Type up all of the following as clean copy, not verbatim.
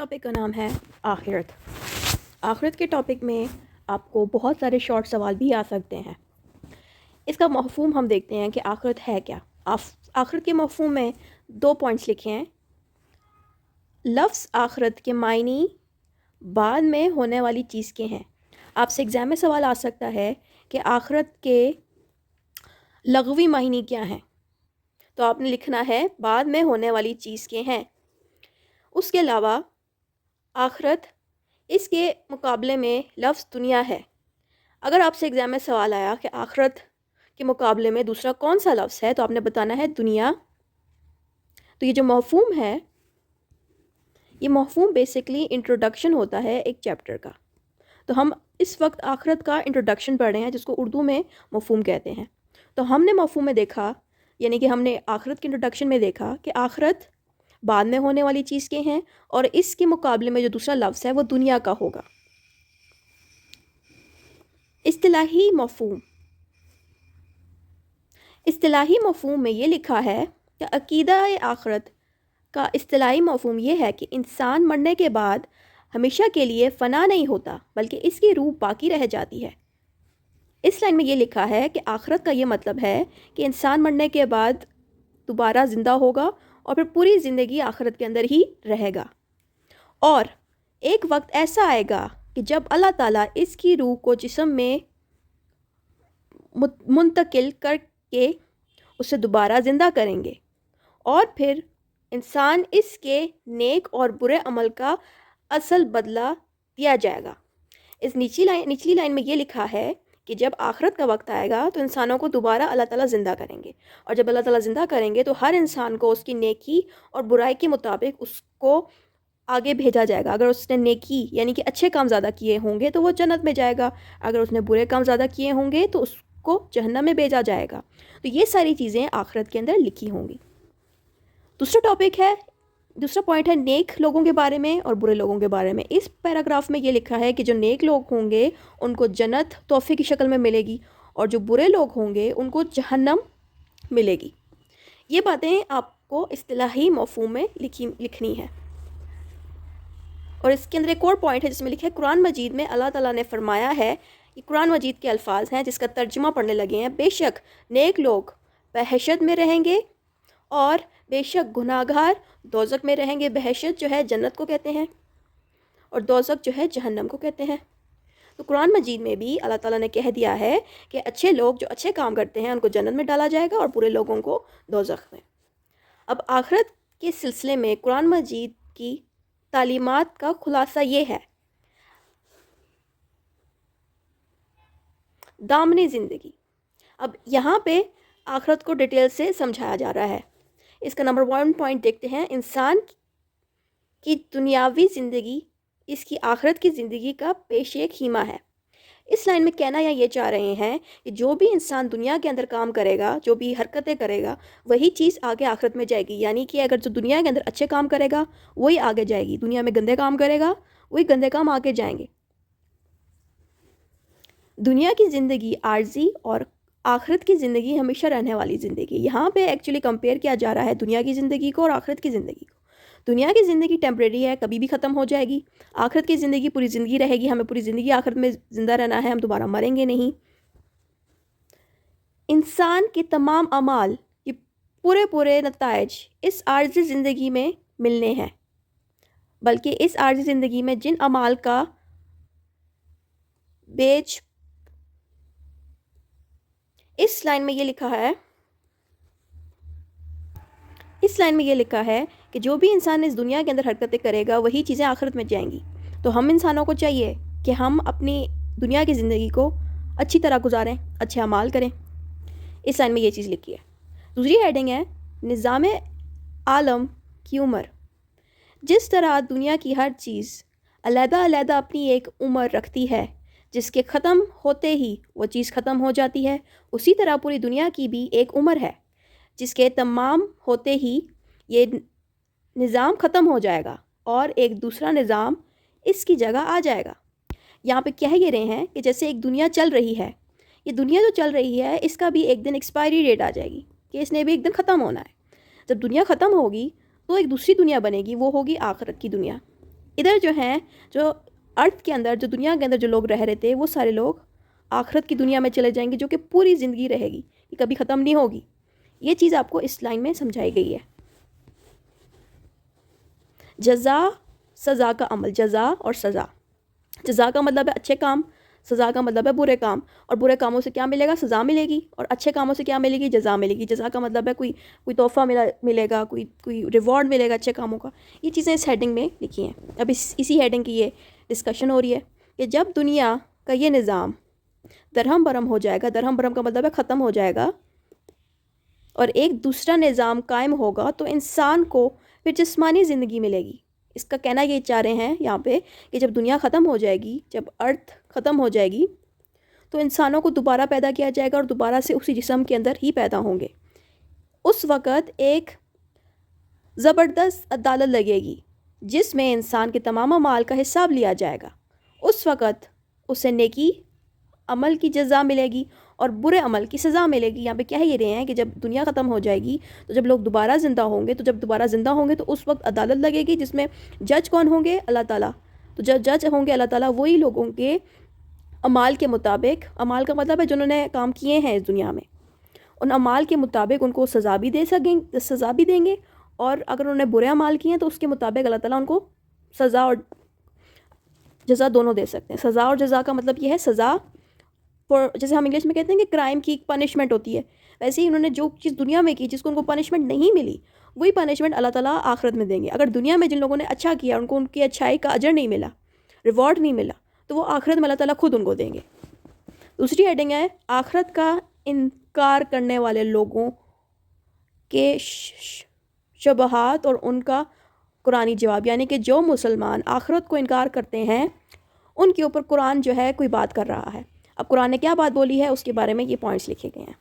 Topic کا نام ہے آخرت۔ آخرت کے ٹاپک میں آپ کو بہت سارے شارٹ سوال بھی آ سکتے ہیں۔ اس کا مفہوم ہم دیکھتے ہیں کہ آخرت ہے کیا۔ آخرت کے مفہوم میں 2 پوائنٹس لکھے ہیں۔ لفظ آخرت کے معنی بعد میں ہونے والی چیز کے ہیں۔ آپ سے ایگزام میں سوال آ سکتا ہے کہ آخرت کے لغوی معنی کیا ہیں، تو آپ نے لکھنا ہے بعد میں ہونے والی چیز کے ہیں۔ اس کے علاوہ آخرت اس کے مقابلے میں لفظ دنیا ہے۔ اگر آپ سے ایگزام میں سوال آیا کہ آخرت کے مقابلے میں دوسرا کون سا لفظ ہے، تو آپ نے بتانا ہے دنیا۔ تو یہ جو مفہوم ہے، یہ مفہوم بیسکلی انٹروڈکشن ہوتا ہے ایک چیپٹر کا۔ تو ہم اس وقت آخرت کا انٹروڈکشن پڑھ رہے ہیں، جس کو اردو میں مفہوم کہتے ہیں۔ تو ہم نے مفہوم میں دیکھا، یعنی کہ ہم نے آخرت کے انٹروڈکشن میں دیکھا کہ آخرت بعد میں ہونے والی چیز کے ہیں، اور اس کے مقابلے میں جو دوسرا لفظ ہے وہ دنیا کا ہوگا۔ اصطلاحی مفہوم میں یہ لکھا ہے کہ عقیدہ آخرت کا اصطلاحی مفہوم یہ ہے کہ انسان مرنے کے بعد ہمیشہ کے لیے فنا نہیں ہوتا، بلکہ اس کی روح باقی رہ جاتی ہے۔ اس لائن میں یہ لکھا ہے کہ آخرت کا یہ مطلب ہے کہ انسان مرنے کے بعد دوبارہ زندہ ہوگا اور پھر پوری زندگی آخرت کے اندر ہی رہے گا، اور ایک وقت ایسا آئے گا کہ جب اللہ تعالیٰ اس کی روح کو جسم میں منتقل کر کے اسے دوبارہ زندہ کریں گے، اور پھر انسان اس کے نیک اور برے عمل کا اصل بدلہ دیا جائے گا۔ اس نچلی لائن میں یہ لکھا ہے کہ جب آخرت کا وقت آئے گا تو انسانوں کو دوبارہ اللہ تعالیٰ زندہ کریں گے، اور جب اللہ تعالیٰ زندہ کریں گے تو ہر انسان کو اس کی نیکی اور برائی کے مطابق اس کو آگے بھیجا جائے گا۔ اگر اس نے نیکی یعنی کہ اچھے کام زیادہ کیے ہوں گے تو وہ جنت میں جائے گا، اگر اس نے برے کام زیادہ کیے ہوں گے تو اس کو جہنم میں بھیجا جائے گا۔ تو یہ ساری چیزیں آخرت کے اندر لکھی ہوں گی۔ دوسرا پوائنٹ ہے نیک لوگوں کے بارے میں اور برے لوگوں کے بارے میں۔ اس پیراگراف میں یہ لکھا ہے کہ جو نیک لوگ ہوں گے ان کو جنت تحفے کی شکل میں ملے گی، اور جو برے لوگ ہوں گے ان کو جہنم ملے گی۔ یہ باتیں آپ کو اصطلاحی مفہوم میں لکھنی ہے۔ اور اس کے اندر ایک اور پوائنٹ ہے جس میں لکھا ہے قرآن مجید میں اللہ تعالیٰ نے فرمایا ہے، یہ قرآن مجید کے الفاظ ہیں جس کا ترجمہ پڑھنے لگے ہیں، بے شک نیک لوگ بہشت میں رہیں گے اور بے شک گناہگار دوزخ میں رہیں گے۔ بہشت جو ہے جنت کو کہتے ہیں، اور دوزخ جو ہے جہنم کو کہتے ہیں۔ تو قرآن مجید میں بھی اللہ تعالیٰ نے کہہ دیا ہے کہ اچھے لوگ جو اچھے کام کرتے ہیں ان کو جنت میں ڈالا جائے گا، اور برے لوگوں کو دوزخ میں۔ اب آخرت کے سلسلے میں قرآن مجید کی تعلیمات کا خلاصہ یہ ہے: دامنی زندگی۔ اب یہاں پہ آخرت کو ڈیٹیل سے سمجھایا جا رہا ہے۔ اس کا نمبر 1 پوائنٹ دیکھتے ہیں، انسان کی دنیاوی زندگی اس کی آخرت کی زندگی کا پیش خیمہ ہے۔ اس لائن میں کہنا یہ چاہ رہے ہیں کہ جو بھی انسان دنیا کے اندر کام کرے گا، جو بھی حرکتیں کرے گا، وہی چیز آگے آخرت میں جائے گی۔ یعنی کہ اگر جو دنیا کے اندر اچھے کام کرے گا وہی آگے جائے گی، دنیا میں گندے کام کرے گا وہی گندے کام آگے جائیں گے۔ دنیا کی زندگی عارضی اور آخرت کی زندگی ہمیشہ رہنے والی زندگی۔ یہاں پہ ایکچولی کمپیئر کیا جا رہا ہے دنیا کی زندگی کو اور آخرت کی زندگی کو۔ دنیا کی زندگی ٹیمپریری ہے، کبھی بھی ختم ہو جائے گی۔ آخرت کی زندگی پوری زندگی رہے گی، ہمیں پوری زندگی آخرت میں زندہ رہنا ہے، ہم دوبارہ مریں گے نہیں۔ انسان کے تمام اعمال، یہ پورے نتائج اس عارضی زندگی میں ملنے ہیں، بلکہ اس عارضی زندگی میں جن اعمال کا بیچ اس لائن میں یہ لکھا ہے کہ جو بھی انسان اس دنیا کے اندر حرکتیں کرے گا وہی چیزیں آخرت میں جائیں گی۔ تو ہم انسانوں کو چاہیے کہ ہم اپنی دنیا کی زندگی کو اچھی طرح گزاریں، اچھے اعمال کریں۔ اس لائن میں یہ چیز لکھی ہے۔ دوسری ہیڈنگ ہے نظام عالم کی عمر۔ جس طرح دنیا کی ہر چیز علیحدہ اپنی ایک عمر رکھتی ہے، جس کے ختم ہوتے ہی وہ چیز ختم ہو جاتی ہے، اسی طرح پوری دنیا کی بھی ایک عمر ہے جس کے تمام ہوتے ہی یہ نظام ختم ہو جائے گا اور ایک دوسرا نظام اس کی جگہ آ جائے گا۔ یہاں پہ کہہ یہ رہے ہیں کہ جیسے ایک دنیا چل رہی ہے، یہ دنیا جو چل رہی ہے اس کا بھی ایک دن ایکسپائری ڈیٹ آ جائے گی کہ اس نے بھی ایک دن ختم ہونا ہے۔ جب دنیا ختم ہوگی تو ایک دوسری دنیا بنے گی، وہ ہوگی آخرت کی دنیا۔ ادھر جو ہیں جو ارتھ کے اندر جو دنیا کے اندر جو لوگ رہ رہے تھے وہ سارے لوگ آخرت کی دنیا میں چلے جائیں گے جو کہ پوری زندگی رہے گی, یہ کبھی ختم نہیں ہوگی. یہ چیز آپ کو اس لائن میں سمجھائی گئی ہے. جزا سزا کا عمل, جزا اور سزا. جزا کا مطلب ہے اچھے کام, سزا کا مطلب ہے برے کام. اور برے کاموں سے کیا ملے گا؟ سزا ملے گی. اور اچھے کاموں سے کیا ملے گی؟ جزا ملے گی. جزا کا مطلب ہے کوئی تحفہ ملے گا, کوئی ریوارڈ ملے گا اچھے کاموں کا. یہ چیزیں اس ہیڈنگ میں لکھی ہیں. اب اسی ہیڈنگ کی یہ ڈسکشن ہو رہی ہے کہ جب دنیا کا یہ نظام درہم برہم ہو جائے گا, درہم برہم کا مطلب ہے ختم ہو جائے گا, اور ایک دوسرا نظام قائم ہوگا, تو انسان کو پھر جسمانی زندگی ملے گی. اس کا کہنا یہ چاہ رہے ہیں یہاں پہ کہ جب دنیا ختم ہو جائے گی, جب ارتھ ختم ہو جائے گی, تو انسانوں کو دوبارہ پیدا کیا جائے گا اور دوبارہ سے اسی جسم کے اندر ہی پیدا ہوں گے. اس وقت ایک زبردست عدالت لگے گی جس میں انسان کے تمام اعمال کا حساب لیا جائے گا. اس وقت اسے نیکی عمل کی جزا ملے گی اور برے عمل کی سزا ملے گی. یہاں پہ کہہ یہ رہے ہیں کہ جب دنیا ختم ہو جائے گی تو جب لوگ دوبارہ زندہ ہوں گے, تو اس وقت عدالت لگے گی جس میں جج کون ہوں گے؟ اللہ تعالیٰ. تو جب جج ہوں گے اللہ تعالیٰ, وہی لوگوں کے اعمال کے مطابق, اعمال کا مطلب ہے جنہوں نے کام کیے ہیں اس دنیا میں, ان اعمال کے مطابق ان کو سزا بھی دیں گے, اور اگر انہوں نے برے اعمال کیے ہیں تو اس کے مطابق اللہ تعالیٰ ان کو سزا اور جزا دونوں دے سکتے ہیں. سزا اور جزا کا مطلب یہ ہے, سزا جیسے ہم انگلش میں کہتے ہیں کہ کرائم کی پنشمنٹ ہوتی ہے, ویسے ہی انہوں نے جو چیز دنیا میں کی جس کو ان کو پنشمنٹ نہیں ملی, وہی پنشمنٹ اللہ تعالیٰ آخرت میں دیں گے. اگر دنیا میں جن لوگوں نے اچھا کیا ان کو ان کی اچھائی کا اجر نہیں ملا, ریوارڈ نہیں ملا, تو وہ آخرت میں اللہ تعالیٰ خود ان کو دیں گے. دوسری ہیڈنگ ہے آخرت کا انکار کرنے والے لوگوں کے شبہات اور ان کا قرآنی جواب. یعنی کہ جو مسلمان آخرت کو انکار کرتے ہیں ان کے اوپر قرآن جو ہے کوئی بات کر رہا ہے. اب قرآن نے کیا بات بولی ہے اس کے بارے میں یہ پوائنٹس لکھے گئے ہیں.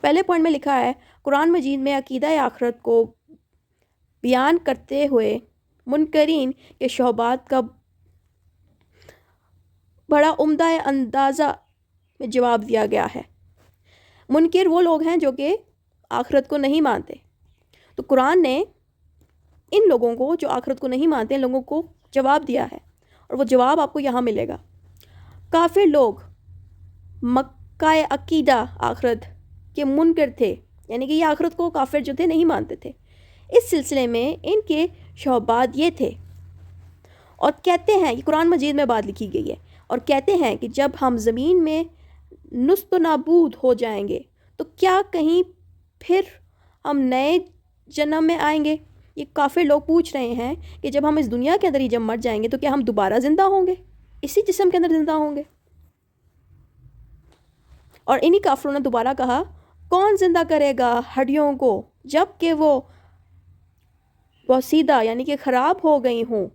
پہلے پوائنٹ میں لکھا ہے قرآن مجید میں عقیدہ آخرت کو بیان کرتے ہوئے منکرین کے شبہات کا بڑا عمدہ اندازہ میں جواب دیا گیا ہے. منکر وہ لوگ ہیں جو کہ آخرت کو نہیں مانتے, تو قرآن نے ان لوگوں کو جو آخرت کو نہیں مانتے ان لوگوں کو جواب دیا ہے, اور وہ جواب آپ کو یہاں ملے گا. کافر لوگ مکہ عقیدہ آخرت کے منکر تھے, یعنی کہ یہ آخرت کو کافر جو تھے نہیں مانتے تھے. اس سلسلے میں ان کے شبہات یہ تھے, اور کہتے ہیں, یہ قرآن مجید میں بات لکھی گئی ہے, اور کہتے ہیں کہ جب ہم زمین میں نست و نابود ہو جائیں گے تو کیا کہیں پھر ہم نئے جنم میں آئیں گے. یہ کافر لوگ پوچھ رہے ہیں کہ جب ہم اس دنیا کے اندر ہی جب مر جائیں گے تو کیا ہم دوبارہ زندہ ہوں گے, اسی جسم کے اندر زندہ ہوں گے. اور انہی کافروں نے دوبارہ کہا کون زندہ کرے گا ہڈیوں کو جب کہ وہ بوسیدہ یعنی کہ خراب ہو گئی ہوں.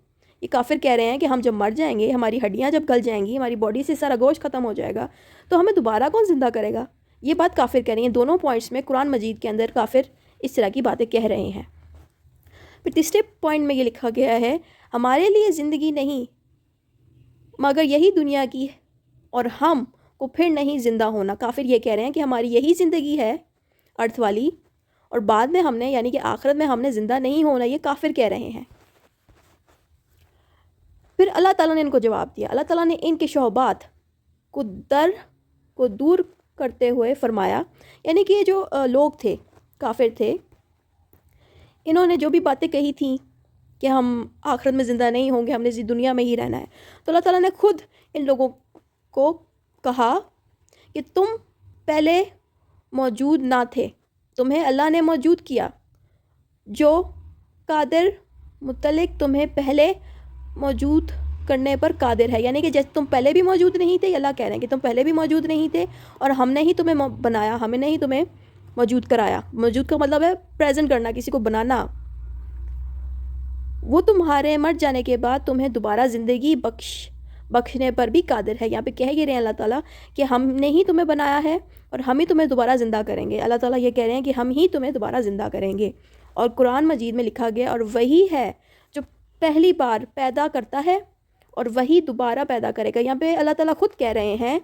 یہ کافر کہہ رہے ہیں کہ ہم جب مر جائیں گے, ہماری ہڈیاں جب گل جائیں گی, ہماری باڈی سے سارا گوشت ختم ہو جائے گا, تو ہمیں دوبارہ کون زندہ کرے گا. یہ بات کافر کہہ رہے ہیں. دونوں پوائنٹس میں قرآن مجید کے اندر کافر اس طرح کی باتیں کہہ رہے ہیں. پھر تیسرے پوائنٹ میں یہ لکھا گیا ہے ہمارے لیے زندگی نہیں مگر یہی دنیا کی, اور ہم کو پھر نہیں زندہ ہونا. کافر یہ کہہ رہے ہیں کہ ہماری یہی زندگی ہے ارتھ والی, اور بعد میں ہم نے یعنی کہ آخرت میں ہم نے زندہ نہیں ہونا. یہ کافر کہہ رہے ہیں. پھر اللہ تعالیٰ نے ان کو جواب دیا. اللہ تعالیٰ نے ان کے شبہات کو دور کرتے ہوئے فرمایا, یعنی کہ یہ جو لوگ تھے کافر تھے, انہوں نے جو بھی باتیں کہی تھیں کہ ہم آخرت میں زندہ نہیں ہوں گے, ہم نے اسی دنیا میں ہی رہنا ہے, تو اللہ تعالیٰ نے خود ان لوگوں کو کہا کہ تم پہلے موجود نہ تھے, تمہیں اللہ نے موجود کیا, جو قادر متعلق تمہیں پہلے موجود کرنے پر قادر ہے. یعنی کہ جیسے تم پہلے بھی موجود نہیں تھے, اللہ کہہ رہے ہیں کہ تم پہلے بھی موجود نہیں تھے اور ہم نے ہی تمہیں بنایا, ہم نے ہی تمہیں موجود کرایا. موجود کا مطلب ہے پریزنٹ کرنا, کسی کو بنانا. وہ تمہارے مر جانے کے بعد تمہیں دوبارہ زندگی بخشنے پر بھی قادر ہے. یہاں پہ کہہ یہ رہے ہیں اللہ تعالیٰ کہ ہم نے ہی تمہیں بنایا ہے اور ہم ہی تمہیں دوبارہ زندہ کریں گے. اللہ تعالیٰ یہ کہہ رہے ہیں کہ ہم ہی تمہیں دوبارہ زندہ کریں گے. اور قرآن مجید میں لکھا گیا اور وہی ہے جو پہلی بار پیدا کرتا ہے اور وہی دوبارہ پیدا کرے گا. یہاں پہ اللہ تعالیٰ خود کہہ رہے ہیں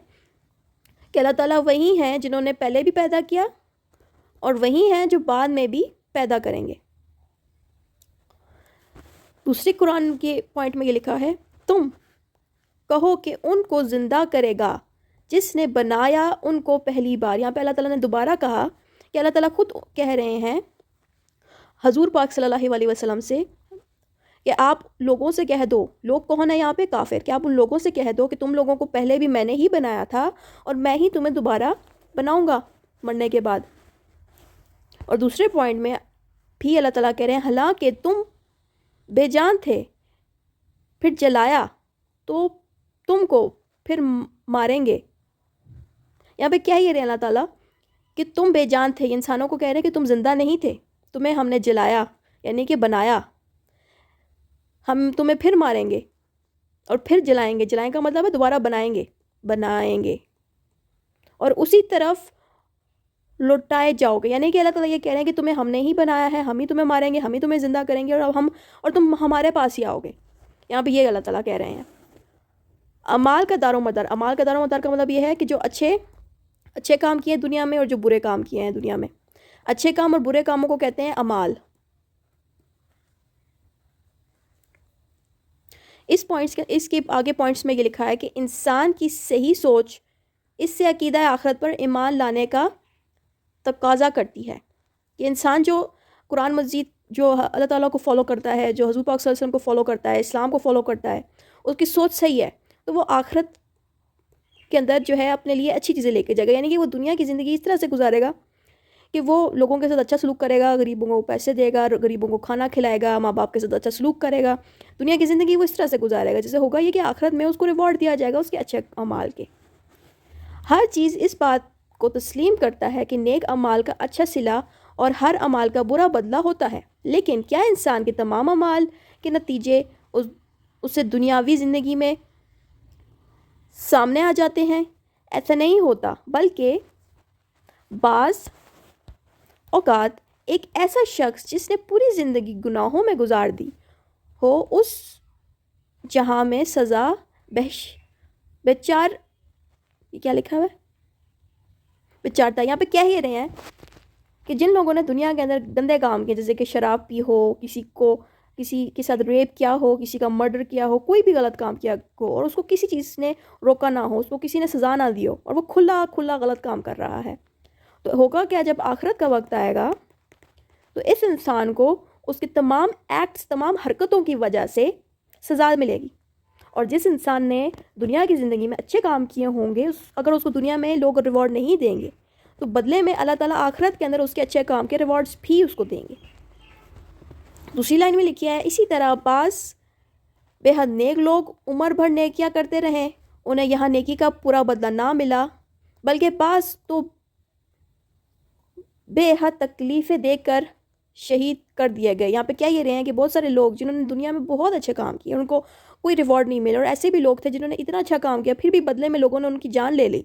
کہ اللہ تعالیٰ وہی ہیں جنہوں نے پہلے بھی پیدا کیا اور وہی ہیں جو بعد میں بھی پیدا کریں گے. دوسری قرآن کے پوائنٹ میں یہ لکھا ہے تم کہو کہ ان کو زندہ کرے گا جس نے بنایا ان کو پہلی بار. یہاں پہ اللہ تعالیٰ نے دوبارہ کہا کہ اللہ تعالیٰ خود کہہ رہے ہیں حضور پاک صلی اللہ علیہ وسلم سے کہ آپ لوگوں سے کہہ دو. لوگ کون ہے یہاں پہ؟ کافر. کہ آپ ان لوگوں سے کہہ دو کہ تم لوگوں کو پہلے بھی میں نے ہی بنایا تھا اور میں ہی تمہیں دوبارہ بناؤں گا مرنے کے بعد. اور دوسرے پوائنٹ میں بھی اللہ تعالیٰ کہہ رہے ہیں حالانکہ تم بے جان تھے پھر جلایا تو تم کو پھر ماریں گے. یہاں پہ کیا ہی رہے ہیں اللہ تعالیٰ کہ تم بے جان تھے. انسانوں کو کہہ رہے ہیں کہ تم زندہ نہیں تھے, تمہیں ہم نے جلایا یعنی کہ بنایا, ہم تمہیں پھر ماریں گے اور پھر جلائیں گے. جلائیں کا مطلب ہے دوبارہ بنائیں گے اور اسی طرف لوٹائے جاؤ گے. یعنی کہ اللہ تعالیٰ یہ کہہ رہے ہیں کہ تمہیں ہم نے ہی بنایا ہے, ہم ہی تمہیں ماریں گے, ہم ہی تمہیں زندہ کریں گے اور تم ہمارے پاس ہی آؤ گے. یہاں پہ یہ اللہ تعالیٰ کہہ رہے ہیں. اعمال کا دار و مدار کا مطلب یہ ہے کہ جو اچھے کام کیے ہیں دنیا میں اور جو برے کام کیے ہیں دنیا میں. اچھے کام اور برے کاموں کو کہتے ہیں اعمال. اس کے آگے پوائنٹس میں یہ لکھا ہے کہ انسان کی صحیح سوچ اس سے عقیدہ آخرت پر ایمان لانے کا تقاضا کرتی ہے. کہ انسان جو قرآن مجید جو اللہ تعالیٰ کو فالو کرتا ہے, جو حضور پاک صلی اللہ علیہ وسلم کو فالو کرتا ہے, اسلام کو فالو کرتا ہے, اس کی سوچ صحیح ہے تو وہ آخرت کے اندر جو ہے اپنے لیے اچھی چیزیں لے کے جائے گا. یعنی کہ وہ دنیا کی زندگی اس طرح سے گزارے گا کہ وہ لوگوں کے ساتھ اچھا سلوک کرے گا, غریبوں کو پیسے دے گا, غریبوں کو کھانا کھلائے گا, ماں باپ کے ساتھ اچھا سلوک کرے گا. دنیا کی زندگی وہ اس طرح سے گزارے گا جیسے ہوگا یہ کہ آخرت میں اس کو ریوارڈ دیا جائے گا اس کے اچھے اعمال کے. ہر چیز اس بات کو تسلیم کرتا ہے کہ نیک اعمال کا اچھا صلہ اور ہر اعمال کا برا بدلہ ہوتا ہے. لیکن کیا انسان کے تمام اعمال کے نتیجے اس سے دنیاوی زندگی میں سامنے آ جاتے ہیں؟ ایسا نہیں ہوتا, بلکہ بعض اوقات ایک ایسا شخص جس نے پوری زندگی گناہوں میں گزار دی ہو اس جہاں میں سزا یہ کیا لکھا ہوا ہے بچارتا. یہاں پہ کیا ہی رہے ہیں کہ جن لوگوں نے دنیا کے اندر گندے کام کیے جیسے کہ شراب پی ہو, کسی کے ساتھ ریپ کیا ہو, کسی کا مرڈر کیا ہو, کوئی بھی غلط کام کیا ہو اور اس کو کسی چیز نے روکا نہ ہو, اس کو کسی نے سزا نہ دی ہو اور وہ کھلا غلط کام کر رہا ہے, تو ہوگا کیا جب آخرت کا وقت آئے گا تو اس انسان کو اس کے تمام ایکٹس, تمام حرکتوں کی وجہ سے سزا ملے گی. اور جس انسان نے دنیا کی زندگی میں اچھے کام کیے ہوں گے اگر اس کو دنیا میں لوگ ریوارڈ نہیں دیں گے تو بدلے میں اللہ تعالیٰ آخرت کے اندر اس کے اچھے کام کے ریوارڈز بھی اس کو دیں گے. دوسری لائن میں لکھی ہے اسی طرح بعض بے حد نیک لوگ عمر بھر نیکیاں کرتے رہے, انہیں یہاں نیکی کا پورا بدلہ نہ ملا, بلکہ بعض تو بے حد تکلیفیں دے کر شہید کر دیے گئے. یہاں پہ کیا یہ رہے ہیں کہ بہت سارے لوگ جنہوں نے دنیا میں بہت اچھے کام کیے ان کو کوئی ریوارڈ نہیں ملا, اور ایسے بھی لوگ تھے جنہوں نے اتنا اچھا کام کیا پھر بھی بدلے میں لوگوں نے ان کی جان لے لی,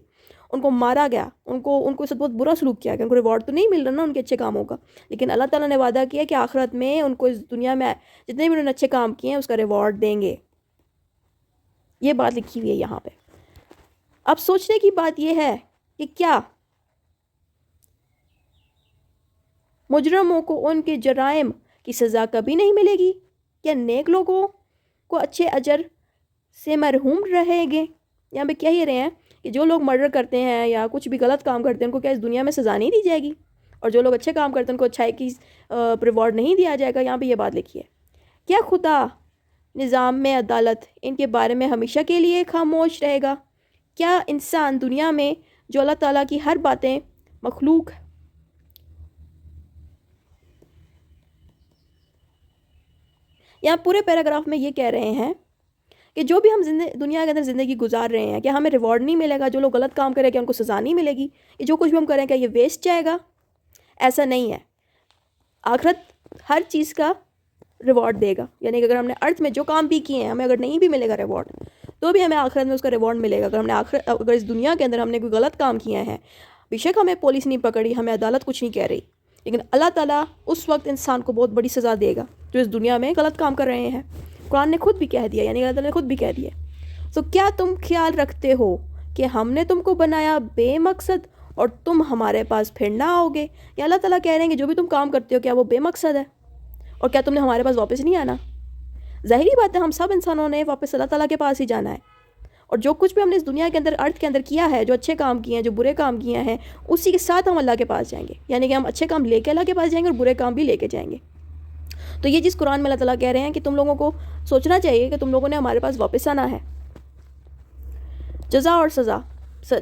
ان کو مارا گیا, ان کو ساتھ بہت برا سلوک کیا گیا. ان کو ریوارڈ تو نہیں مل رہا نا ان کے اچھے کاموں کا, لیکن اللہ تعالیٰ نے وعدہ کیا کہ آخرت میں ان کو اس دنیا میں جتنے بھی انہوں نے اچھے کام کیے ہیں اس کا ریوارڈ دیں گے. یہ بات لکھی ہوئی ہے یہاں پہ. اب سوچنے کی بات یہ ہے کہ کیا مجرموں کو ان کے جرائم کی سزا کبھی نہیں ملے گی؟ کیا نیک لوگوں کو اچھے اجر سے محروم رہیں گے؟ یہاں پہ کیا ہی رہے ہیں کہ جو لوگ مرڈر کرتے ہیں یا کچھ بھی غلط کام کرتے ہیں ان کو کیا اس دنیا میں سزا نہیں دی جائے گی, اور جو لوگ اچھے کام کرتے ہیں ان کو اچھائی کی ریوارڈ نہیں دیا جائے گا؟ یہاں پہ یہ بات لکھی ہے. کیا خدا نظام میں عدالت ان کے بارے میں ہمیشہ کے لیے خاموش رہے گا؟ کیا انسان دنیا میں جو اللہ تعالیٰ کی ہر باتیں مخلوق یہاں پورے پیراگراف میں یہ کہہ رہے ہیں کہ جو بھی ہم دنیا کے اندر زندگی گزار رہے ہیں کیا ہمیں ریوارڈ نہیں ملے گا؟ جو لوگ غلط کام کریں کیا ان کو سزا نہیں ملے گی؟ کہ جو کچھ بھی ہم کریں کیا یہ ویسٹ جائے گا؟ ایسا نہیں ہے. آخرت ہر چیز کا ریوارڈ دے گا. یعنی کہ اگر ہم نے ارتھ میں جو کام بھی کیے ہیں ہمیں اگر نہیں بھی ملے گا ریوارڈ تو بھی ہمیں آخرت میں اس کا ریوارڈ ملے گا. اگر اس دنیا کے اندر ہم نے کوئی غلط کام کیے ہیں, بے شک ہمیں پولیس نہیں پکڑی, ہمیں عدالت کچھ نہیں کہہ رہی, لیکن اللہ تعالیٰ اس وقت انسان کو بہت بڑی سزا دے گا جو اس دنیا میں غلط کام کر رہے ہیں. قرآن نے خود بھی کہہ دیا, یعنی اللہ تعالیٰ نے خود بھی کہہ دیا. تو کیا تم خیال رکھتے ہو کہ ہم نے تم کو بنایا بے مقصد اور تم ہمارے پاس پھر نہ آؤ گے؟ یا اللہ تعالیٰ کہہ رہے ہیں کہ جو بھی تم کام کرتے ہو کیا وہ بے مقصد ہے, اور کیا تم نے ہمارے پاس واپس نہیں آنا؟ ظاہری بات ہے ہم سب انسانوں نے واپس اللہ تعالیٰ کے پاس ہی جانا ہے، اور جو کچھ بھی ہم نے اس دنیا کے اندر ارتھ کے اندر کیا ہے، جو اچھے کام کیے ہیں، جو برے کام کیے ہیں، اسی کے ساتھ ہم اللہ کے پاس جائیں گے. یعنی کہ ہم اچھے کام لے کے اللہ کے پاس جائیں گے اور برے کام بھی لے کے جائیں گے. تو یہ جس قرآن میں اللہ تعالیٰ کہہ رہے ہیں کہ تم لوگوں کو سوچنا چاہیے کہ تم لوگوں نے ہمارے پاس واپس آنا ہے. جزا اور سزا.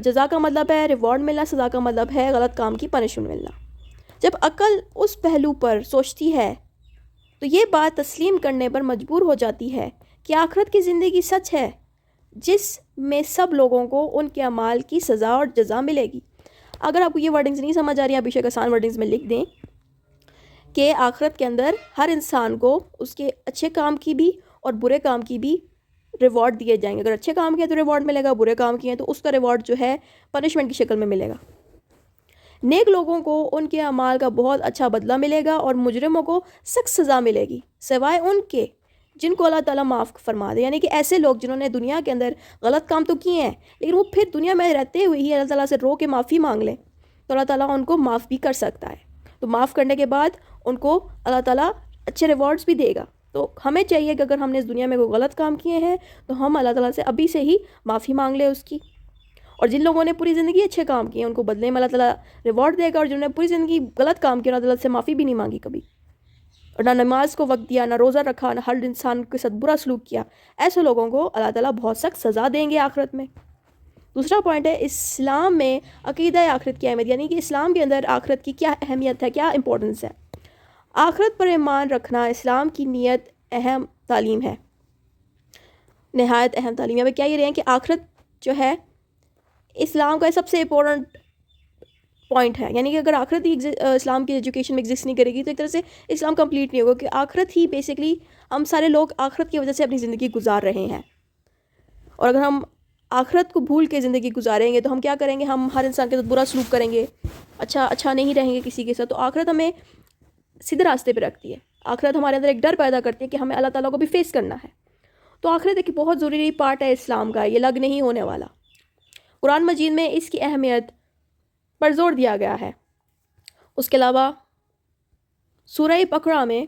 جزا کا مطلب ہے ریوارڈ ملنا، سزا کا مطلب ہے غلط کام کی پنشمنٹ ملنا. جب عقل اس پہلو پر سوچتی ہے تو یہ بات تسلیم کرنے پر مجبور ہو جاتی ہے کہ آخرت کی زندگی سچ ہے جس میں سب لوگوں کو ان کے اعمال کی سزا اور جزا ملے گی. اگر آپ کو یہ ورڈنگز نہیں سمجھ آ رہی ہیں، آپ بیشک آسان ورڈنگز میں لکھ دیں کہ آخرت کے اندر ہر انسان کو اس کے اچھے کام کی بھی اور برے کام کی بھی ریوارڈ دیے جائیں گے. اگر اچھے کام کیے تو ریوارڈ ملے گا، برے کام کیے تو اس کا ریوارڈ جو ہے پنشمنٹ کی شکل میں ملے گا. نیک لوگوں کو ان کے اعمال کا بہت اچھا بدلہ ملے گا اور مجرموں کو سخت سزا ملے گی سوائے ان کے جن کو اللہ تعالیٰ معاف فرما دے. یعنی کہ ایسے لوگ جنہوں نے دنیا کے اندر غلط کام تو کیے ہیں لیکن وہ پھر دنیا میں رہتے ہوئے ہی اللہ تعالیٰ سے رو کے معافی مانگ لیں تو اللہ تعالیٰ ان کو معاف بھی کر سکتا ہے. تو معاف کرنے کے بعد ان کو اللہ تعالیٰ اچھے ریوارڈز بھی دے گا. تو ہمیں چاہیے کہ اگر ہم نے اس دنیا میں کوئی غلط کام کیے ہیں تو ہم اللہ تعالیٰ سے ابھی سے ہی معافی مانگ لیں اس کی. اور جن لوگوں نے پوری زندگی اچھے کام کیے ہیں ان کو بدلے میں اللہ تعالیٰ ریوارڈ دے گا، اور جنہوں نے پوری زندگی غلط کام کیا اللہ تعالیٰ سے معافی بھی نہیں مانگی کبھی، اور نہ نماز کو وقت دیا، نہ روزہ رکھا، نہ ہر انسان کے ساتھ برا سلوک کیا، ایسے لوگوں کو اللہ تعالیٰ بہت سخت سزا دیں گے آخرت میں. دوسرا پوائنٹ ہے اسلام میں عقیدہ آخرت کی اہمیت. یعنی کہ اسلام کے اندر آخرت کی کیا اہمیت ہے، کیا امپورٹنس ہے. آخرت پر ایمان رکھنا اسلام کی نیت اہم تعلیم ہے، نہایت اہم تعلیم ہے. کیا یہ رہے ہیں کہ آخرت جو ہے اسلام کا سب سے امپورٹنٹ پوائنٹ ہے. یعنی کہ اگر آخرت ہی اسلام کی ایجوکیشن میں ایگزسٹ نہیں کرے گی تو ایک طرح سے اسلام کمپلیٹ نہیں ہوگا، کہ آخرت ہی بیسکلی ہم سارے لوگ آخرت کی وجہ سے اپنی زندگی گزار رہے ہیں. اور اگر ہم آخرت کو بھول کے زندگی گزاریں گے تو ہم کیا کریں گے، ہم ہر انسان کے ساتھ برا سلوک کریں گے، اچھا نہیں رہیں گے کسی کے ساتھ. تو آخرت ہمیں سیدھے راستے پہ رکھتی ہے. آخرت ہمارے اندر ایک ڈر پیدا کرتی ہے کہ ہمیں اللہ تعالیٰ کو بھی فیس کرنا ہے. تو آخرت ایک بہت ضروری پارٹ ہے اسلام کا، یہ لگ نہیں ہونے والا. قرآن مجید میں اس کی اہمیت پر زور دیا گیا ہے. اس کے علاوہ سورہ بقرہ میں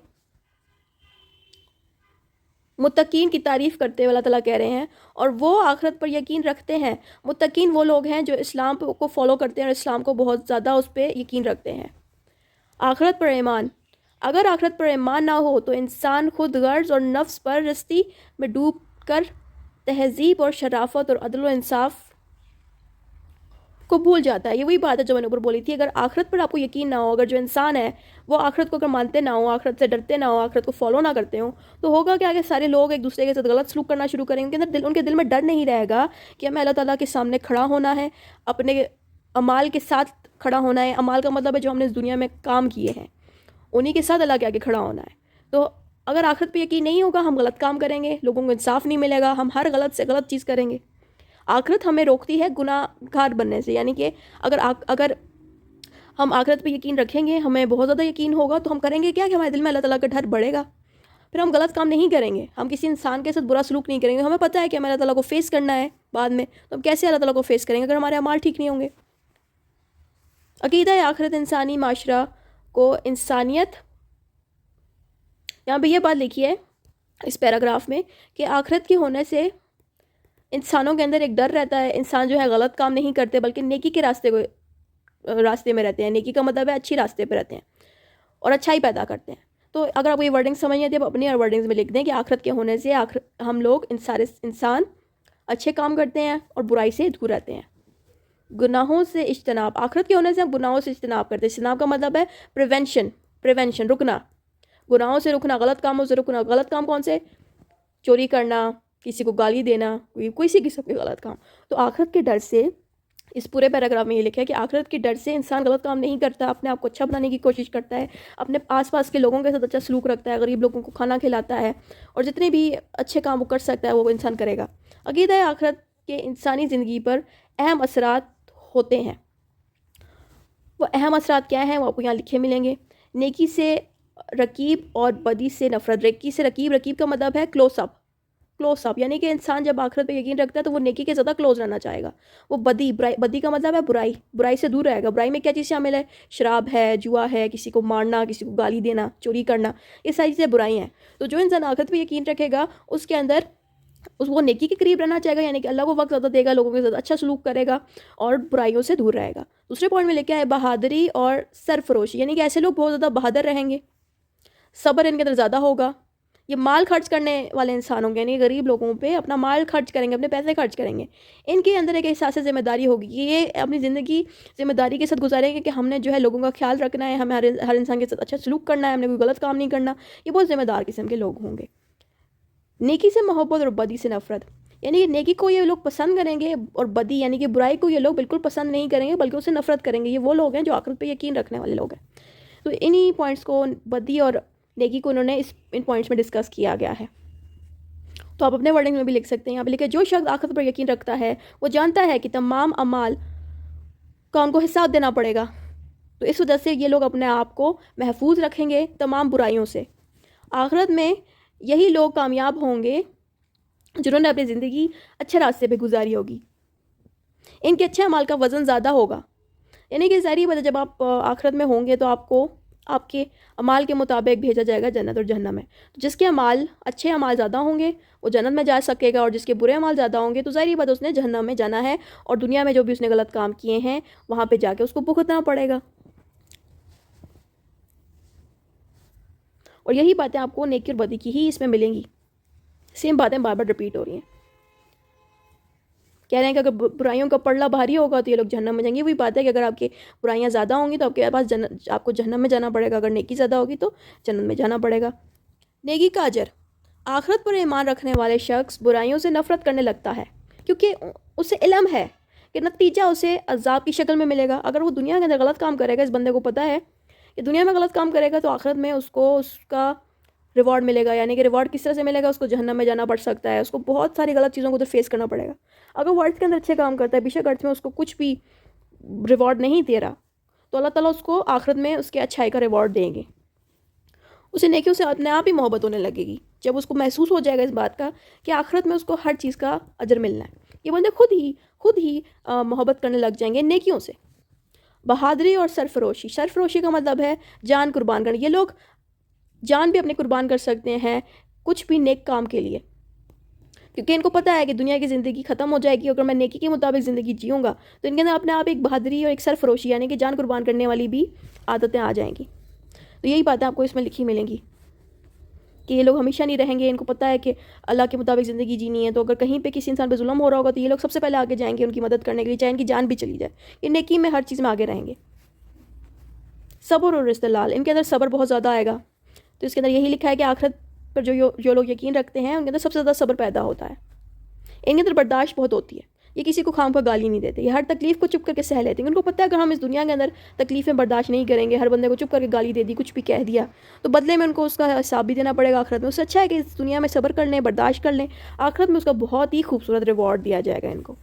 متقین کی تعریف کرتے ہوئے اللہ تعالیٰ کہہ رہے ہیں اور وہ آخرت پر یقین رکھتے ہیں. متقین وہ لوگ ہیں جو اسلام کو فالو کرتے ہیں اور اسلام کو بہت زیادہ اس پہ یقین رکھتے ہیں. آخرت پر ایمان. اگر آخرت پر ایمان نہ ہو تو انسان خود غرض اور نفس پر رستی میں ڈوب کر تہذیب اور شرافت اور عدل و انصاف کو بھول جاتا ہے. یہ وہی بات ہے جو میں نے اوپر بولی تھی. اگر آخرت پر آپ کو یقین نہ ہو، اگر جو انسان ہے وہ آخرت کو اگر مانتے نہ ہو، آخرت سے ڈرتے نہ ہو، آخرت کو فالو نہ کرتے ہوں، تو ہوگا کہ آگے سارے لوگ ایک دوسرے کے ساتھ غلط سلوک کرنا شروع کریں گے. ان کے دل میں ڈر نہیں رہے گا کہ ہمیں اللہ تعالیٰ کے سامنے کھڑا ہونا ہے، اپنے اعمال کے ساتھ کھڑا ہونا ہے. اعمال کا مطلب ہے جو ہم نے اس دنیا میں کام کیے ہیں انہی کے ساتھ اللہ کے آگے کھڑا ہونا ہے. تو اگر آخرت پہ یقین نہیں ہوگا ہم غلط کام کریں گے، لوگوں کو انصاف نہیں ملے گا، ہم ہر غلط سے غلط چیز کریں گے. آخرت ہمیں روکتی ہے گناہ گار بننے سے. یعنی کہ اگر ہم آخرت پہ یقین رکھیں گے، ہمیں بہت زیادہ یقین ہوگا تو ہم کریں گے کیا کہ ہمارے دل میں اللہ تعالیٰ کا ڈر بڑھے گا. پھر ہم غلط کام نہیں کریں گے، ہم کسی انسان کے ساتھ برا سلوک نہیں کریں گے. ہمیں پتہ ہے کہ ہمیں اللہ تعالیٰ کو فیس کرنا ہے بعد میں، تو ہم کیسے اللہ تعالیٰ کو فیس کریں گے اگر ہمارے اعمال ٹھیک نہیں ہوں گے. عقیدہ آخرت انسانی معاشرہ کو انسانیت. یہاں پہ یہ بات لکھی ہے اس پیراگراف میں کہ آخرت کے ہونے سے انسانوں کے اندر ایک ڈر رہتا ہے. انسان جو ہے غلط کام نہیں کرتے بلکہ نیکی کے راستے میں رہتے ہیں. نیکی کا مطلب ہے اچھی راستے پہ رہتے ہیں اور اچھائی پیدا کرتے ہیں. تو اگر آپ کو یہ ورڈنگ سمجھیں تو آپ اپنی ورڈنگز میں لکھ دیں کہ آخرت کے ہونے سے ہم لوگ سارے انسان اچھے کام کرتے ہیں اور برائی سے دور رہتے ہیں. گناہوں سے اجتناب. آخرت کے ہونے سے ہم گناہوں سے اجتناب کرتے ہیں. اجتناب کا مطلب ہے پریونشن، رکنا، گناہوں سے رکنا، غلط کاموں سے رکنا. غلط کام کون سے؟ چوری کرنا، کسی کو گالی دینا، کسی قسم کے غلط کام. تو آخرت کے ڈر سے اس پورے پیراگراف میں یہ لکھا ہے کہ آخرت کے ڈر سے انسان غلط کام نہیں کرتا، اپنے آپ کو اچھا بنانے کی کوشش کرتا ہے، اپنے آس پاس کے لوگوں کے ساتھ اچھا سلوک رکھتا ہے، غریب لوگوں کو کھانا کھلاتا ہے، اور جتنے بھی اچھے کام وہ کر سکتا ہے وہ انسان کرے گا. عقیدہ آخرت کے انسانی زندگی پر اہم اثرات ہوتے ہیں. وہ اہم اثرات کیا ہیں وہ آپ کو یہاں لکھے ملیں گے. نیکی سے رقیب اور بدی سے نفرت. نیکی سے رقیب کا مطلب ہے کلوز اپ، کلوز اپ، یعنی کہ انسان جب آخرت پہ یقین رکھتا ہے تو وہ نیکی کے زیادہ کلوز رہنا چاہے گا. وہ بدی کا مطلب ہے برائی سے دور رہے گا. برائی میں کیا چیز شامل ہے؟ شراب ہے، جوا ہے، کسی کو مارنا، کسی کو گالی دینا، چوری کرنا، یہ ساری چیزیں برائی ہیں. تو جو انسان آخرت پہ یقین رکھے گا اس کے اندر وہ نیکی کے قریب رہنا چاہے گا، یعنی کہ اللہ کو وقت زیادہ دے گا، لوگوں کے ساتھ اچھا سلوک کرے گا اور برائیوں سے دور رہے گا. دوسرے پوائنٹ میں لے کے آئے بہادری اور سرفروشی، یعنی کہ ایسے لوگ بہت زیادہ بہادر رہیں گے، صبر ان کے اندر زیادہ ہوگا. یہ مال خرچ کرنے والے انسان ہوں گے، یعنی غریب لوگوں پہ اپنا مال خرچ کریں گے، اپنے پیسے خرچ کریں گے. ان کے اندر ایک احساس ذمہ داری ہوگی کہ یہ اپنی زندگی ذمہ داری کے ساتھ گزاریں گے کہ ہم نے جو ہے لوگوں کا خیال رکھنا ہے، ہمیں ہر انسان کے ساتھ اچھا سلوک کرنا ہے، ہم نے کوئی غلط کام نہیں کرنا. یہ بہت ذمہ دار قسم کے لوگ ہوں گے. نیکی سے محبت اور بدی سے نفرت، یعنی کہ نیکی کو یہ لوگ پسند کریں گے اور بدی یعنی کہ برائی کو یہ لوگ بالکل پسند نہیں کریں گے بلکہ اسے نفرت کریں گے. یہ وہ لوگ ہیں جو آخرت پہ یقین رکھنے والے لوگ ہیں. تو انہی پوائنٹس کو، بدی اور نیکی کو انہوں نے ان پوائنٹس میں ڈسکس کیا گیا ہے. تو آپ اپنے ورڈنگ میں بھی لکھ سکتے ہیں. یہاں پہ لکھے جو شخص آخرت پر یقین رکھتا ہے وہ جانتا ہے کہ تمام اعمال کا ان کو حساب دینا پڑے گا. تو اس وجہ سے یہ لوگ اپنے آپ کو محفوظ رکھیں گے تمام برائیوں سے. آخرت میں یہی لوگ کامیاب ہوں گے جنہوں نے اپنی زندگی اچھے راستے پہ گزاری ہوگی. ان کے اچھے اعمال کا وزن زیادہ ہوگا، یعنی کہ ظاہری بات ہے جب آپ آخرت میں ہوں گے تو آپ کو آپ کے اعمال کے مطابق بھیجا جائے گا جنت اور جہنم میں. تو جس کے اچھے اعمال زیادہ ہوں گے وہ جنت میں جا سکے گا، اور جس کے برے اعمال زیادہ ہوں گے تو ظاہری بات اس نے جہنم میں جانا ہے، اور دنیا میں جو بھی اس نے غلط کام کیے ہیں وہاں پہ جا کے اس کو بھگتنا پڑے گا. اور یہی باتیں آپ کو نیکی اور بدی کی ہی اس میں ملیں گی. سیم باتیں بار بار رپیٹ ہو رہی ہیں. کہہ رہے ہیں کہ اگر برائیوں کا پلڑا بھاری ہوگا تو یہ لوگ جہنم میں جائیں گے. وہی بات ہے کہ اگر آپ کی برائیاں زیادہ ہوں گی تو آپ کے پاس آپ کو جہنم میں جانا پڑے گا، اگر نیکی زیادہ ہوگی تو جنت میں جانا پڑے گا. نیکی کا اجر، آخرت پر ایمان رکھنے والے شخص برائیوں سے نفرت کرنے لگتا ہے کیونکہ اسے علم ہے کہ نتیجہ اسے عذاب کی شکل میں ملے گا. اگر وہ دنیا کے اندر غلط کام کرے گا، اس بندے کو پتہ ہے کہ دنیا میں غلط کام کرے گا تو آخرت میں اس کو اس کا ریوارڈ ملے گا. یعنی کہ ریوارڈ کس طرح سے ملے گا؟ اس کو جہنم میں جانا پڑ سکتا ہے، اس کو بہت ساری غلط چیزوں کو ادھر فیس کرنا پڑے گا. اگر وہ ارتھ کے اندر اچھے کام کرتا ہے، بیشک ارتھ میں اس کو کچھ بھی ریوارڈ نہیں دے رہا، تو اللہ تعالیٰ اس کو آخرت میں اس کے اچھائی کا ریوارڈ دیں گے. اسے نیکیوں سے اپنے آپ ہی محبت ہونے لگے گی جب اس کو محسوس ہو جائے گا اس بات کا کہ آخرت میں اس کو ہر چیز کا اجر ملنا ہے. یہ بندے خود ہی محبت کرنے لگ جائیں گے نیکیوں سے. بہادری اور سرفروشی کا مطلب ہے جان قربان کرنا. یہ لوگ جان بھی اپنے قربان کر سکتے ہیں کچھ بھی نیک کام کے لیے، کیونکہ ان کو پتہ ہے کہ دنیا کی زندگی ختم ہو جائے گی. اگر میں نیکی کے مطابق زندگی جیوں گا تو ان کے اندر اپنے آپ ایک بہادری اور ایک سرفروشی یعنی کہ جان قربان کرنے والی بھی عادتیں آ جائیں گی. تو یہی باتیں آپ کو اس میں لکھی ملیں گی کہ یہ لوگ ہمیشہ نہیں رہیں گے. ان کو پتہ ہے کہ اللہ کے مطابق زندگی جینی ہے، تو اگر کہیں پہ کسی انسان پہ ظلم ہو رہا ہوگا تو یہ لوگ سب سے پہلے آگے جائیں گے ان کی مدد کرنے کے لیے، چاہے ان کی جان بھی چلی جائے. یہ نیکی میں ہر چیز میں آگے رہیں گے. صبر اور استدلال، ان کے اندر صبر بہت زیادہ آئے گا. تو اس کے اندر یہی لکھا ہے کہ آخرت پر جو لوگ یقین رکھتے ہیں ان کے اندر سب سے زیادہ صبر پیدا ہوتا ہے. ان کے اندر برداشت بہت ہوتی ہے. یہ کسی کو خام پر گالی نہیں دیتے، یہ ہر تکلیف کو چپ کر کے سہ لیتے ہیں. ان کو پتہ ہے اگر ہم اس دنیا کے اندر تکلیفیں برداشت نہیں کریں گے، ہر بندے کو چپ کر کے گالی دے دی، کچھ بھی کہہ دیا، تو بدلے میں ان کو اس کا حساب بھی دینا پڑے گا آخرت میں. اس سے اچھا ہے کہ اس دنیا میں صبر کر لیں، برداشت کر لیں، آخرت میں اس کا بہت ہی خوبصورت ریوارڈ دیا جائے گا ان کو.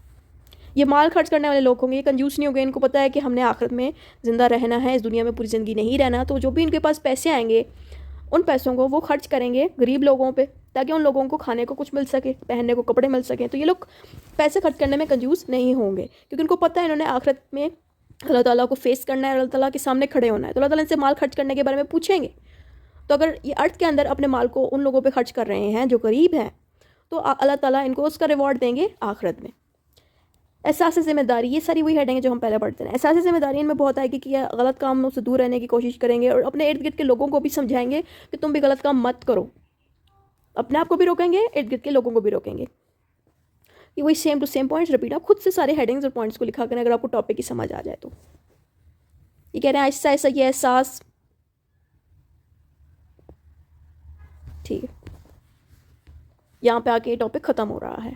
یہ مال خرچ کرنے والے لوگ ہوں گے، یہ کنجوس نہیں ہوں گے. ان کو پتہ ہے کہ ہم نے آخرت میں زندہ رہنا ہے، اس دنیا میں پوری زندگی نہیں رہنا. تو جو بھی ان کے پاس پیسے آئیں گے ان پیسوں کو وہ خرچ کریں گے غریب لوگوں پہ تاکہ ان لوگوں کو کھانے کو کچھ مل سکے، پہننے کو کپڑے مل سکیں. تو یہ لوگ پیسے خرچ کرنے میں کنجوس نہیں ہوں گے کیونکہ ان کو پتہ ہے انہوں نے آخرت میں اللہ تعالیٰ کو فیس کرنا ہے، اللہ تعالیٰ کے سامنے کھڑے ہونا ہے. تو اللہ تعالیٰ ان سے مال خرچ کرنے کے بارے میں پوچھیں گے. تو اگر یہ ارتھ کے اندر اپنے مال کو ان لوگوں پہ خرچ کر رہے ہیں جو غریب ہیں تو اللہ تعالیٰ ان کو اس کا ریوارڈ دیں گے آخرت میں. احساس ذمہ داری، یہ ساری وہی ہیڈنگ ہے جو ہم پہلے پڑھتے ہیں. احساس ذمہ داری ان میں بہت آئے گی کہ غلط کاموں سے دور رہنے کی کوشش کریں گے اور اپنے ارد گرد کے لوگوں کو بھی سمجھائیں گے کہ تم بھی غلط کام مت کرو. اپنے آپ کو بھی روکیں گے، ارد گرد کے لوگوں کو بھی روکیں گے. یہ وہی same to same points repeat. آپ خود سے سارے ہیڈنگز اور پوائنٹس کو لکھا کریں اگر آپ کو ٹاپک کی سمجھ آ جائے تو. یہ کہہ رہے ہیں آہستہ آہستہ یہ احساس ٹھیک ہے. یہاں پہ آ کے یہ ٹاپک ختم ہو رہا ہے.